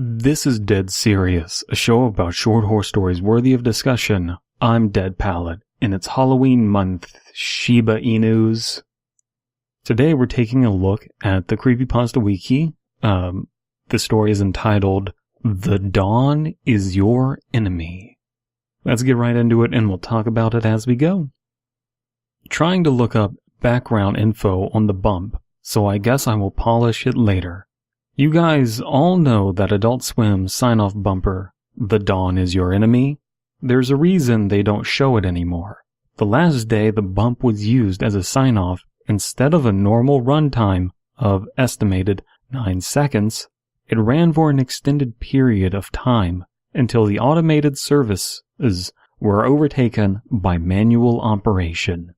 This is Dead Serious, a show about short horror stories worthy of discussion. I'm Dead Palette, and it's Halloween month, Shiba Inus. Today we're taking a look at the Creepypasta Wiki. The story is entitled, The Dawn is Your Enemy. Let's get right into it and we'll talk about it as we go. Trying to look up background info on the bump, so I guess I will polish it later. You guys all know that Adult Swim's sign-off bumper, The Dawn is Your Enemy? There's a reason they don't show it anymore. The last day the bump was used as a sign-off, instead of a normal runtime of estimated 9 seconds, it ran for an extended period of time until the automated services were overtaken by manual operation.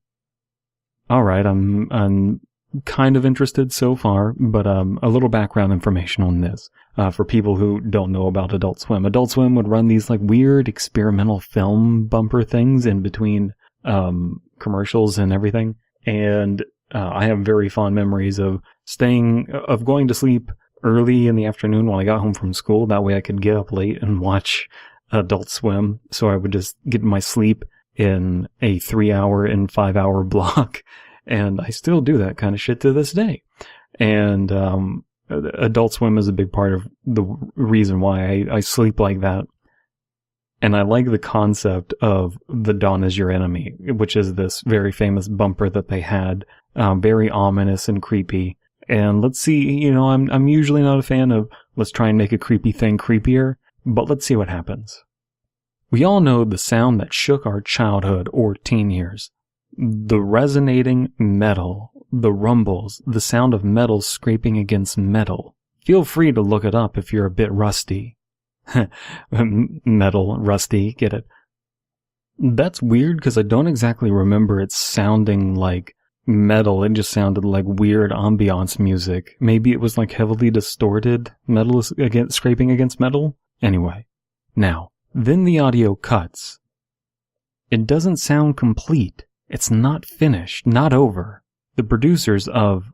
Alright, I'm kind of interested so far, but a little background information on this. For people who don't know about Adult Swim. Adult Swim would run these like weird experimental film bumper things in between commercials and everything. And I have very fond memories of going to sleep early in the afternoon when I got home from school. That way I could get up late and watch Adult Swim. So I would just get my sleep in a 3-hour and 5-hour block. And I still do that kind of shit to this day. And Adult Swim is a big part of the reason why I sleep like that. And I like the concept of The Dawn is Your Enemy, which is this very famous bumper that they had. Very ominous and creepy. And let's see, I'm usually not a fan of let's try and make a creepy thing creepier, but let's see what happens. We all know the sound that shook our childhood or teen years. The resonating metal, the rumbles, the sound of metal scraping against metal. Feel free to look it up if you're a bit rusty. Metal, rusty, get it? That's weird because I don't exactly remember it sounding like metal. It just sounded like weird ambiance music. Maybe it was like heavily distorted metal scraping against metal? Anyway, now, then the audio cuts. It doesn't sound complete. It's not finished, not over. The producers of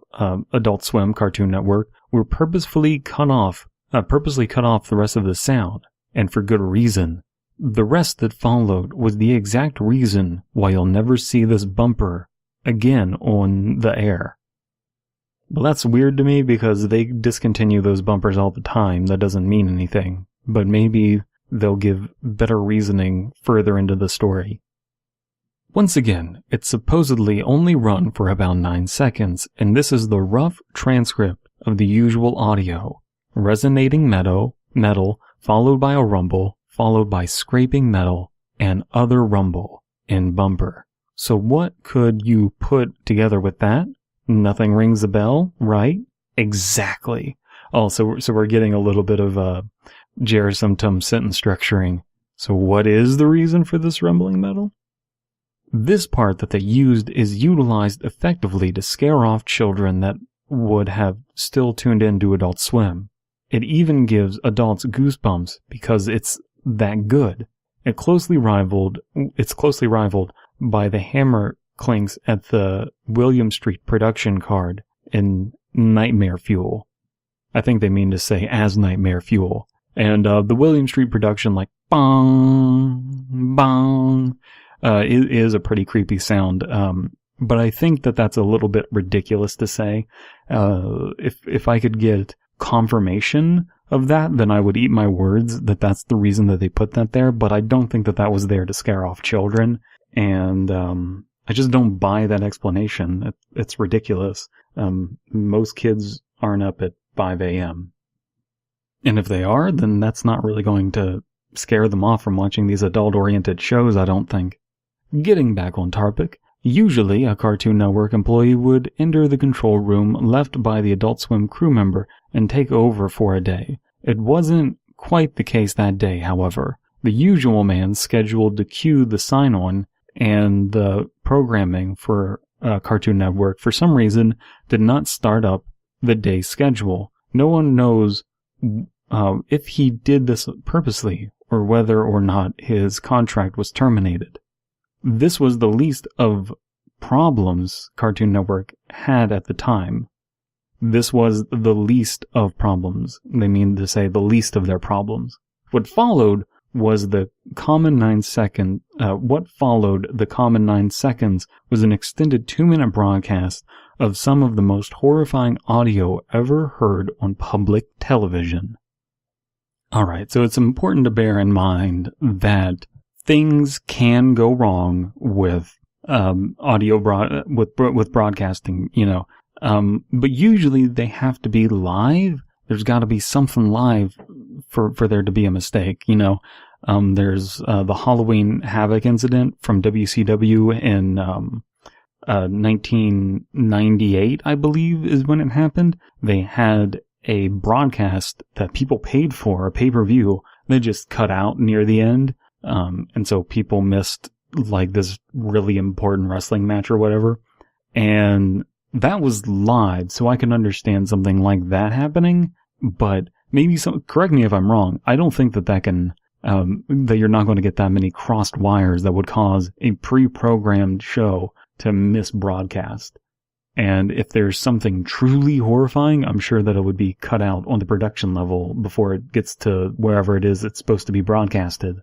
Adult Swim Cartoon Network were purposely cut off the rest of the sound, and for good reason. The rest that followed was the exact reason why you'll never see this bumper again on the air. Well, that's weird to me because they discontinue those bumpers all the time. That doesn't mean anything, but maybe they'll give better reasoning further into the story. Once again, it's supposedly only run for about 9 seconds, and this is the rough transcript of the usual audio. Resonating metal, followed by a rumble, followed by scraping metal, and other rumble in bumper. So what could you put together with that? Nothing rings a bell, right? Exactly. Oh, so we're getting a little bit of Jerry-Tum sentence structuring. So what is the reason for this rumbling metal? This part that they used is utilized effectively to scare off children that would have still tuned in to Adult Swim. It even gives adults goosebumps because it's that good. It's closely rivaled by the hammer clinks at the William Street production card in Nightmare Fuel. I think they mean to say as Nightmare Fuel. And the William Street production, like bong, bong, it is a pretty creepy sound, but I think that that's a little bit ridiculous to say. If I could get confirmation of that, then I would eat my words that that's the reason that they put that there, but I don't think that was there to scare off children, and I just don't buy that explanation. It's ridiculous. Most kids aren't up at 5 a.m. And if they are, then that's not really going to scare them off from watching these adult-oriented shows, I don't think. Getting back on topic, usually a Cartoon Network employee would enter the control room left by the Adult Swim crew member and take over for a day. It wasn't quite the case that day, however. The usual man scheduled to cue the sign-on and the programming for Cartoon Network for some reason did not start up the day's schedule. No one knows if he did this purposely or whether or not his contract was terminated. This was the least of problems Cartoon Network had at the time. this was the least of problems. They mean to say the least of their problems. What followed the common 9 seconds was an extended 2-minute broadcast of some of the most horrifying audio ever heard on public television. Alright, so it's important to bear in mind that things can go wrong with with broadcasting, but usually they have to be live. There's got to be something live for there to be a mistake, There's the Halloween Havoc incident from WCW in 1998, I believe, is when it happened. They had a broadcast that people paid for, a pay-per-view. They just cut out near the end, and so people missed like this really important wrestling match or whatever. And that was live, so I can understand something like that happening, but maybe correct me if I'm wrong. I don't think that can, that you're not going to get that many crossed wires that would cause a pre-programmed show to miss broadcast. And if there's something truly horrifying, I'm sure that it would be cut out on the production level before it gets to wherever it is it's supposed to be broadcasted.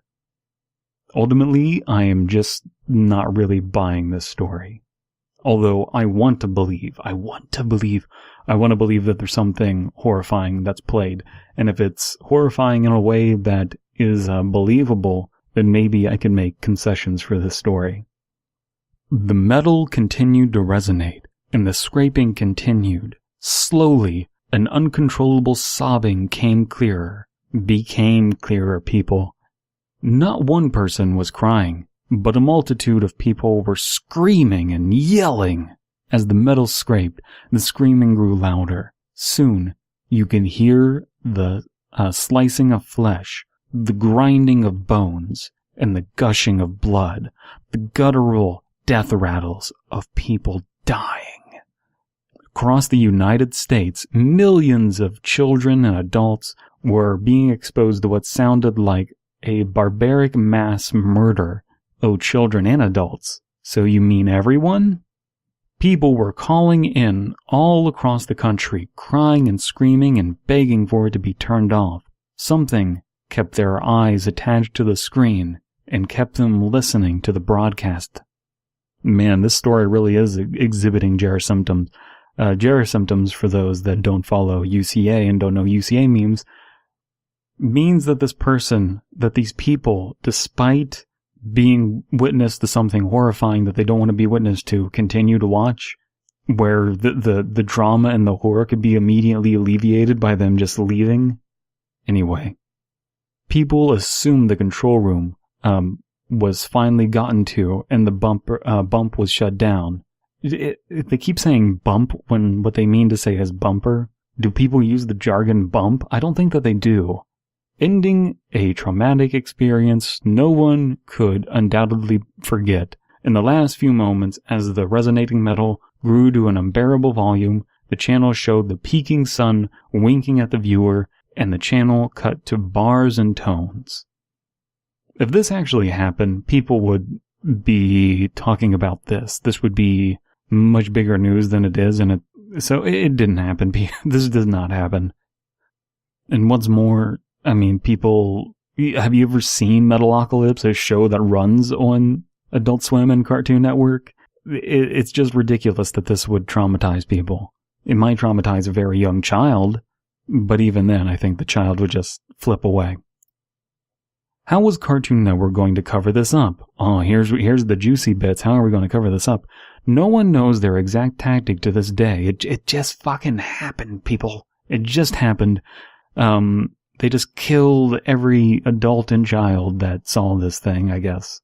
Ultimately, I am just not really buying this story. Although I want to believe that there's something horrifying that's played. And if it's horrifying in a way that is believable, then maybe I can make concessions for this story. The metal continued to resonate, and the scraping continued. Slowly, an uncontrollable sobbing became clearer, people. Not one person was crying, but a multitude of people were screaming and yelling. As the metal scraped, the screaming grew louder. Soon, you can hear the slicing of flesh, the grinding of bones, and the gushing of blood, the guttural death rattles of people dying. Across the United States, millions of children and adults were being exposed to what sounded like a barbaric mass murder. Oh, children and adults. So you mean everyone? People were calling in all across the country, crying and screaming and begging for it to be turned off. Something kept their eyes attached to the screen and kept them listening to the broadcast. Man, this story really is exhibiting Jerry symptoms. Jerry symptoms, for those that don't follow UCA and don't know UCA memes, means that these people, despite being witness to something horrifying that they don't want to be witness to, continue to watch, where the drama and the horror could be immediately alleviated by them just leaving. Anyway, people assumed the control room was finally gotten to, and the bump was shut down. They keep saying bump when what they mean to say is bumper. Do people use the jargon bump? I don't think that they do. Ending a traumatic experience no one could undoubtedly forget. In the last few moments, as the resonating metal grew to an unbearable volume, the channel showed the peaking sun winking at the viewer, and the channel cut to bars and tones. If this actually happened, people would be talking about this. This would be much bigger news than it is, and so it didn't happen. This does not happen. And what's more, I mean, have you ever seen Metalocalypse, a show that runs on Adult Swim and Cartoon Network? It's just ridiculous that this would traumatize people. It might traumatize a very young child, but even then, I think the child would just flip away. How was Cartoon Network going to cover this up? Oh, here's the juicy bits. How are we going to cover this up? No one knows their exact tactic to this day. It just fucking happened, people. It just happened. They just killed every adult and child that saw this thing, I guess.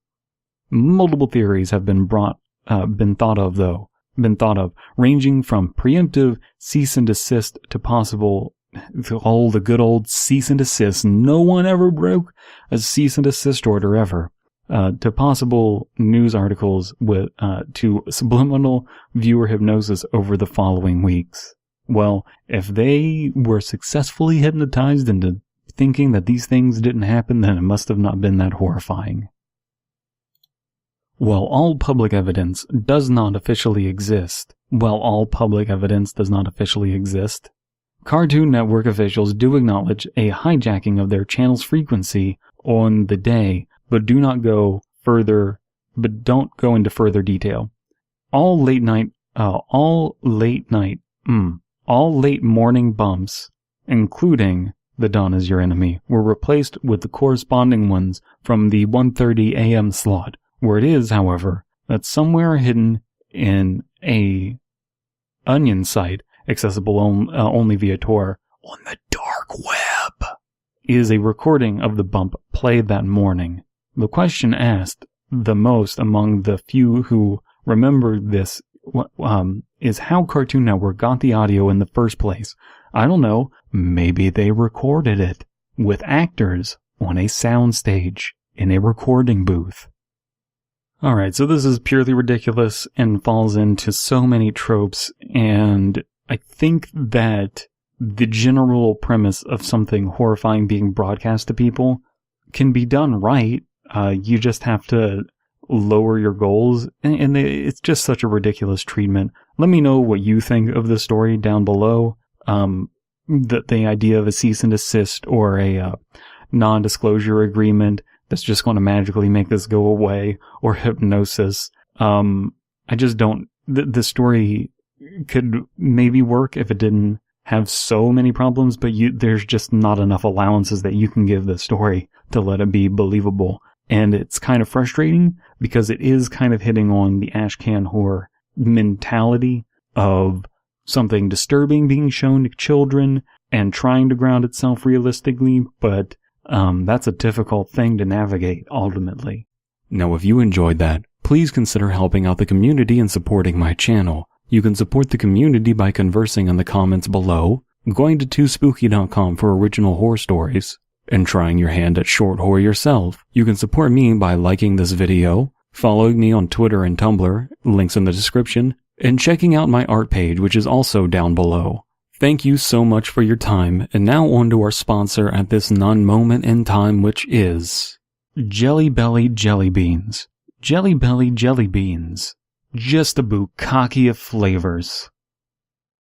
Multiple theories have been thought of, ranging from preemptive cease and desist to possible, the good old cease and desist. No one ever broke a cease and desist order ever. To possible news articles to subliminal viewer hypnosis over the following weeks. Well, if they were successfully hypnotized into thinking that these things didn't happen, then it must have not been that horrifying. While all public evidence does not officially exist, while all public evidence does not officially exist. Cartoon Network officials do acknowledge a hijacking of their channel's frequency on the day, but don't go into further detail. All late morning bumps, including The Dawn Is Your Enemy, were replaced with the corresponding ones from the 1:30 a.m. slot. Word is, however, that somewhere hidden in a Onion site, accessible only via Tor, on the dark web, is a recording of the bump played that morning. The question asked the most among the few who remember this is how Cartoon Network got the audio in the first place. I don't know, maybe they recorded it with actors on a soundstage in a recording booth. Alright, so this is purely ridiculous and falls into so many tropes, and I think that the general premise of something horrifying being broadcast to people can be done right. You just have to lower your goals, and it's just such a ridiculous treatment. Let me know what you think of the story down below. The idea of a cease and desist or a non-disclosure agreement that's just going to magically make this go away, or hypnosis. I just don't. The story could maybe work if it didn't have so many problems, but there's just not enough allowances that you can give the story to let it be believable. And it's kind of frustrating because it is kind of hitting on the ashcan horror mentality of something disturbing being shown to children and trying to ground itself realistically, but that's a difficult thing to navigate ultimately. Now, if you enjoyed that, please consider helping out the community and supporting my channel. You can support the community by conversing in the comments below, going to toospooky.com for original horror stories, and trying your hand at short horror yourself. You can support me by liking this video, following me on Twitter and Tumblr, links in the description, and checking out my art page, which is also down below. Thank you so much for your time, and now on to our sponsor at this non-moment in time, which is Jelly Belly Jelly Beans. Jelly Belly Jelly Beans. Just a bukkake of flavors.